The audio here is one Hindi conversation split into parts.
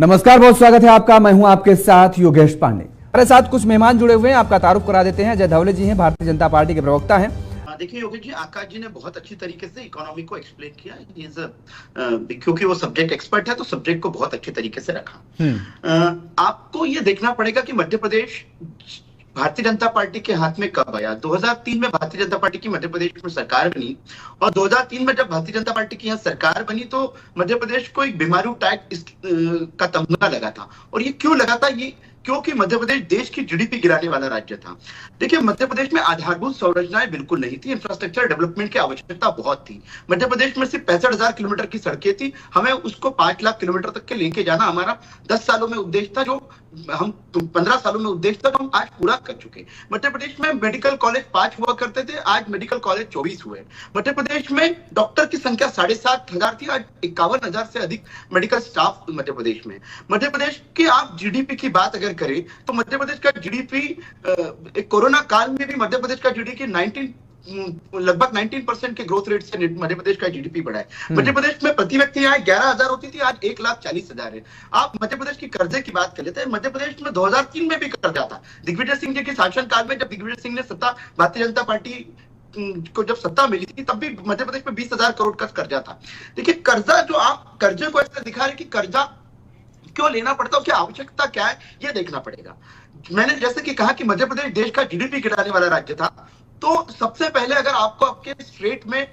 नमस्कार, बहुत स्वागत है आपका। मैं हूं आपके साथ योगेश पांडे। हमारे साथ कुछ मेहमान जुड़े हुए हैं, आपका तारुफ करा देते हैं। अजय धवले जी हैं, भारतीय जनता पार्टी के प्रवक्ता हैं। देखिए योगेश जी, आकाश जी ने बहुत अच्छी तरीके से इकोनॉमी को एक्सप्लेन किया। क्योंकि वो सब्जेक्ट एक्सपर्ट है तो सब्जेक्ट को बहुत अच्छे तरीके से रखा। आपको ये देखना पड़ेगा कि मध्य प्रदेश भारतीय जनता पार्टी के हाथ में कब आया। 2003 में भारतीय जनता पार्टी की मध्य प्रदेश में सरकार बनी और 2003 में जब भारतीय जनता पार्टी की यहाँ सरकार बनी तो मध्य प्रदेश को एक बीमारू टैक्स का तमगा लगा था। और ये क्यों लगा था? ये क्योंकि मध्य प्रदेश देश की जीडीपी गिराने वाला राज्य था। देखिए, मध्य प्रदेश में आधारभूत संरचनाएं बिल्कुल नहीं थी, इंफ्रास्ट्रक्चर डेवलपमेंट की आवश्यकता बहुत थी। मध्य प्रदेश में सिर्फ 65,000 किलोमीटर की सड़कें थी, हमें उसको 5 लाख किलोमीटर तक के लेके जाना हमारा 10 सालों में उद्देश्य था, जो हम 15 सालों में उद्देश्य था, हम आज पूरा कर चुके। मध्य प्रदेश में मेडिकल कॉलेज 5 हुआ करते थे, आज मेडिकल कॉलेज 24 हुए। मध्य प्रदेश में डॉक्टर की संख्या 7,500 थी, आज 51,000 से अधिक मेडिकल स्टाफ मध्य प्रदेश में। मध्य प्रदेश की आप जीडीपी की बात अगर करें तो मध्य प्रदेश का जीडीपी कोरोना काल में भी मध्य प्रदेश का जीडीपी लगभग 19% के ग्रोथ रेट से मध्य प्रदेश का जीडीपी बढ़ा है। मध्य प्रदेश में प्रति व्यक्ति यहाँ 11,000 होती थी, आज 1,40,000 है। आप मध्य प्रदेश की कर्जे की बात कर लेते हैं। मध्य प्रदेश में 2003 में भी कर्जा था, दिग्विजय सिंह जी के शासन काल में। जब दिग्विजय सिंह ने भारतीय जनता पार्टी को जब सत्ता मिली थी तब भी मध्य प्रदेश में 20,000 करोड़ का कर्जा था। देखिए, कर्जा जो आप कर्जे को ऐसे दिखा रहे कि कर्जा क्यों लेना पड़ता है, उसकी आवश्यकता क्या है, ये देखना पड़ेगा। मैंने जैसे कि कहा कि मध्य प्रदेश देश का जीडीपी गिराने वाला राज्य था, तो सबसे पहले अगर आपको आपके स्टेट में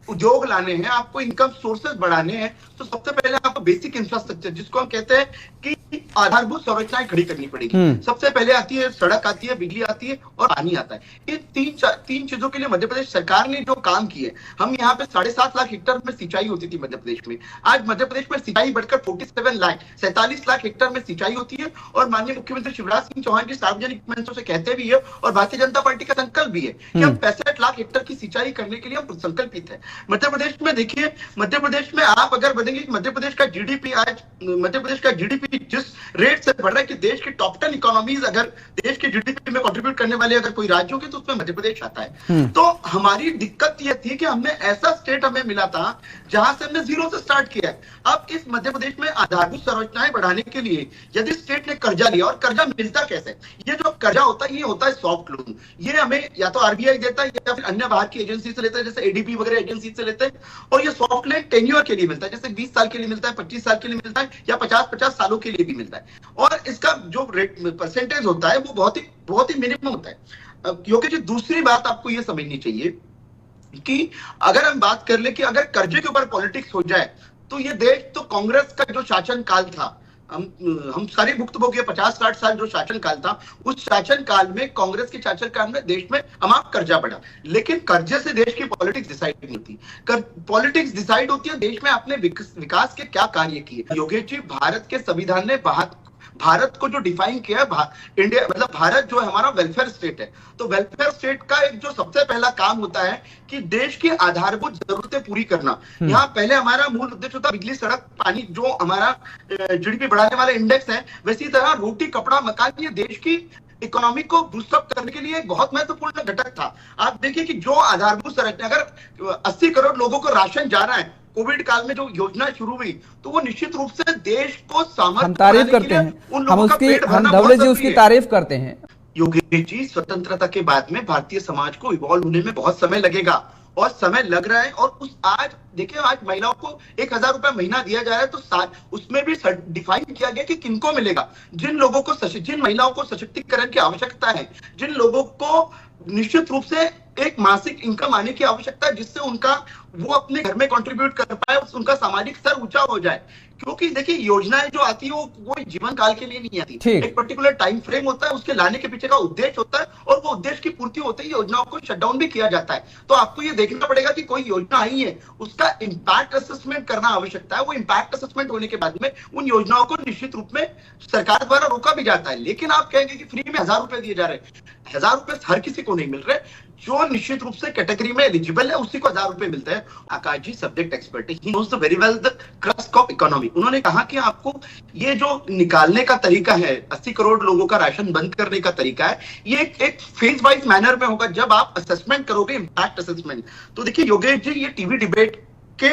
उद्योग लाने हैं, आपको इनकम सोर्सेज बढ़ाने हैं, तो सबसे पहले आपको बेसिक इंफ्रास्ट्रक्चर, जिसको हम कहते हैं कि आधारभूत संरचनाएं खड़ी करनी पड़ेगी। सबसे पहले आती है सड़क, आती है बिजली, आती है और पानी आता है। ये तीन चीजों के लिए मध्य प्रदेश सरकार ने जो काम किए, हम यहाँ पे 7.5 लाख हेक्टेयर में सिंचाई होती थी मध्य प्रदेश में, आज मध्य प्रदेश में सिंचाई बढ़कर 47 लाख हेक्टेयर में सिंचाई होती है। और माननीय मुख्यमंत्री शिवराज सिंह चौहान जी सार्वजनिक मंचों से कहते भी है और भारतीय जनता पार्टी का संकल्प भी है कि हम 65 लाख हेक्टेयर की सिंचाई करने के लिए हम संकल्पित है। मध्य प्रदेश में देखिए, मध्य प्रदेश में आप अगर बढ़ेंगे, मध्य प्रदेश का जीडीपी आज मध्य प्रदेश का जीडीपी जिस रेट से बढ़ रहा है कि देश की टॉप 10 इकोनॉमीज अगर देश की जीडीपी में कंट्रीब्यूट करने वाले अगर कोई राज्य होंगे तो उसमें मध्य प्रदेश आता है। तो हमारी दिक्कत यह थी कि हमने ऐसा स्टेट हमें मिला था जहां से हमने जीरो से स्टार्ट किया है। अब इस मध्य प्रदेश में आधारभूत संरचनाएं बढ़ाने के लिए यदि स्टेट ने कर्जा लिया, और कर्जा मिलता कैसे, ये जो कर्जा होता है ये होता है सॉफ्ट लोन। ये हमें या तो आरबीआई देता है या फिर अन्य बाहर की एजेंसी से लेता है, जैसे एडीबी वगैरह एजेंसी से लेते हैं। और ये सॉफ्ट लोन टेन्योर के लिए मिलता है, जैसे 20 साल के लिए मिलता है, 25 साल के लिए मिलता है या 50 सालों के लिए भी मिलता है। और इसका जो रेट परसेंटेज होता है वो बहुत ही मिनिमम होता है। क्योंकि जो दूसरी बात आपको ये समझनी चाहिए कि अगर हम बात कर ले कि अगर कर्जे के ऊपर पॉलिटिक्स हो जाए तो ये देश, तो कांग्रेस का जो शासन काल था, हम सारे भुक्तभोगी 50-60 साल जो शासन काल था, उस शासन काल में कांग्रेस के शासन काल में देश में अमाप कर्जा बढ़ा। लेकिन कर्जे से देश की पॉलिटिक्स डिसाइड नहीं होती। पॉलिटिक्स डिसाइड होती है देश में आपने विकास के क्या कार्य किए। योगेश जी, भारत के संविधान ने भारत को जो डिफाइन किया है, इंडिया मतलब भारत जो है हमारा वेलफेयर स्टेट है। तो वेलफेयर स्टेट का एक जो सबसे पहला काम होता है कि देश की आधारभूत जरूरतें पूरी करना। यहाँ पहले हमारा मूल उद्देश्य होता है बिजली, सड़क, पानी, जो हमारा जीडीपी बढ़ाने वाला इंडेक्स है। वैसी तरह रोटी, कपड़ा, मकान, ये देश की इकोनॉमी को बूस्ट अप करने के लिए एक बहुत महत्वपूर्ण घटक था। आप देखिए कि जो आधारभूत संरचना, अगर 80 करोड़ लोगों को राशन जा रहा है, कोविड काल में जो योजना शुरू हुई तो वो निश्चित रूप से देश को सामर्थ्य, हम तारीफ करते हैं, हम धवले जी उसकी तारीफ करते हैं। योगेश जी, स्वतंत्रता के बाद में भारतीय समाज को इवॉल्व होने में बहुत समय लगेगा और समय लग रहा है। और आज देखिए, आज महिलाओं को 1,000 रुपए महीना दिया जा रहा है, तो उसमें भी डिफाइन किया गया कि किनको मिलेगा। जिन महिलाओं को सशक्तिकरण की आवश्यकता है, जिन लोगों को निश्चित रूप से एक मासिक इनकम आने की आवश्यकता है, जिससे वो अपने घर में कंट्रीब्यूट कर पाए, उनका सामाजिक स्तर ऊंचा हो जाए। क्योंकि देखिए, योजनाएं जो आती है वो जीवन काल के लिए नहीं आती, एक पर्टिकुलर टाइम फ्रेम होता है, उसके लाने के पीछे का उद्देश्य होता है और वो उद्देश्य की पूर्ति होते ही योजनाओं को शटडाउन भी किया जाता है। तो आपको ये देखना पड़ेगा कि कोई योजना आई है, उसका इम्पैक्ट असेसमेंट करना आवश्यकता है। वो इम्पैक्ट असेसमेंट होने के बाद में उन योजनाओं को निश्चित रूप में सरकार द्वारा रोका भी जाता है। लेकिन आप कहेंगे कि फ्री में 1,000 रुपए दिए जा रहे हैं, 1,000 रुपए हर किसी को नहीं मिल रहे। जो निश्चित रूप से कैटेगरी में एलिजिबल है उसी को 1,000 रुपए मिलते हैं। आकाश जी सब्जेक्ट एक्सपर्ट है, he knows the very well the crust of economy. उन्होंने कहा कि आपको ये जो निकालने का तरीका है, 80 करोड़ लोगों का राशन बंद करने का तरीका है, ये एक फेज वाइज मैनर में होगा। जब आप असेसमेंट करोगे, इंपैक्ट असेसमेंट, तो देखिए योगेश जी, ये टीवी डिबेट के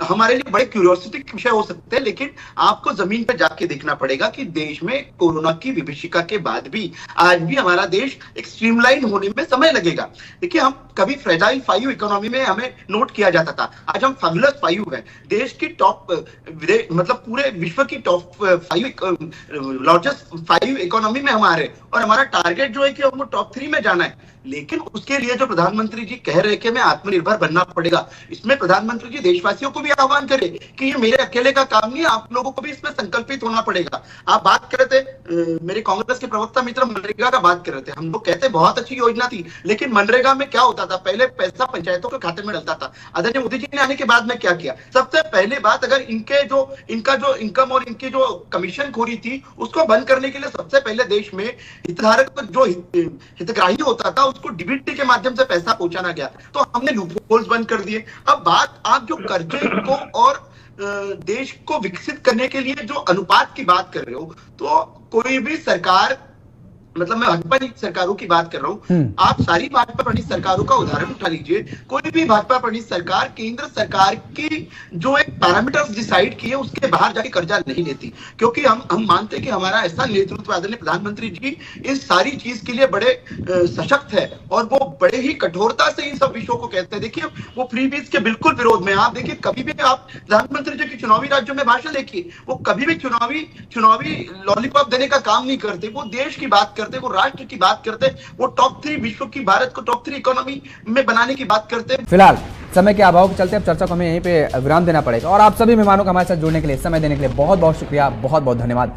हमारे लिए बड़े क्यूरियोसिटी के विषय हो सकते हैं, लेकिन आपको जमीन पर जाके देखना पड़ेगा कि देश में कोरोना की विभीषिका के बाद भी आज भी हमारा देश एक स्ट्रीमलाइन होने में समय लगेगा। देखिए, हम कभी फ्रेजाइल 5 इकोनॉमी में हमें नोट किया जाता था, आज हम फैबुलस 5 है। देश की टॉप मतलब पूरे विश्व की टॉप 5 लार्जेस्ट 5 इकोनॉमी में हमारे, और हमारा टारगेट जो है कि हमको टॉप 3 में जाना है। लेकिन उसके लिए जो प्रधानमंत्री जी कह रहे कि हमें आत्मनिर्भर बनना पड़ेगा, इसमें प्रधानमंत्री जी देशवासियों को भी आह्वान करें कि ये मेरे अकेले का काम नहीं है, आप लोगों को भी इसमें संकल्पित होना पड़ेगा। आप बात कर रहे थे, मेरे कांग्रेस के प्रवक्ता मित्र मनरेगा का बात कर रहे थे, हम लोग कहते बहुत अच्छी योजना थी, लेकिन मनरेगा में क्या होता था, पहले पैसा पंचायतों के खाते में डलता था। आदरणीय मोदी जी ने आने के बाद में क्या किया, सबसे पहले बात, अगर इनका जो इनकम और इनकी जो कमीशन खोरी थी उसको बंद करने के लिए सबसे पहले देश में हितधारक जो हितग्राही होता था उसको डीबीटी के माध्यम से पैसा पहुंचाना गया, तो हमने लूपहोल्स बंद कर दिए। अब बात, आप जो कर्जे को और देश को विकसित करने के लिए जो अनुपात की बात कर रहे हो, तो कोई भी सरकार, मतलब मैं भाजपा सरकारों की बात कर रहा हूं, आप सारी भाजपा प्रणीत सरकारों का उदाहरण उठा लीजिए, कोई भी भाजपा प्रणीत सरकार केंद्र सरकार की जो एक पैरामीटर्स डिसाइड किए उसके बाहर जाके कर्जा नहीं लेती, क्योंकि हम मानते हैं कि हमारा ऐसा नेतृत्व आदरणीय प्रधानमंत्री जी इस सारी चीज के लिए बड़े सशक्त है और वो बड़े ही कठोरता से इन सब विषयों को कहते हैं। देखिए, वो फ्री बीज के बिल्कुल विरोध में। आप देखिए, कभी भी आप प्रधानमंत्री जी की चुनावी राज्यों में भाषण देखिए, वो कभी भी चुनावी लॉलीपॉप देने का काम नहीं करते, वो देश की बात करते, वो राष्ट्र की बात करते, वो टॉप 3 विश्व की, भारत को टॉप 3 इकोनॉमी में बनाने की बात करते। फिलहाल समय के अभाव के चलते अब चर्चा को हमें यहीं पे विराम देना पड़ेगा, और आप सभी मेहमानों का हमारे साथ जुड़ने के लिए, समय देने के लिए बहुत बहुत शुक्रिया, बहुत बहुत धन्यवाद।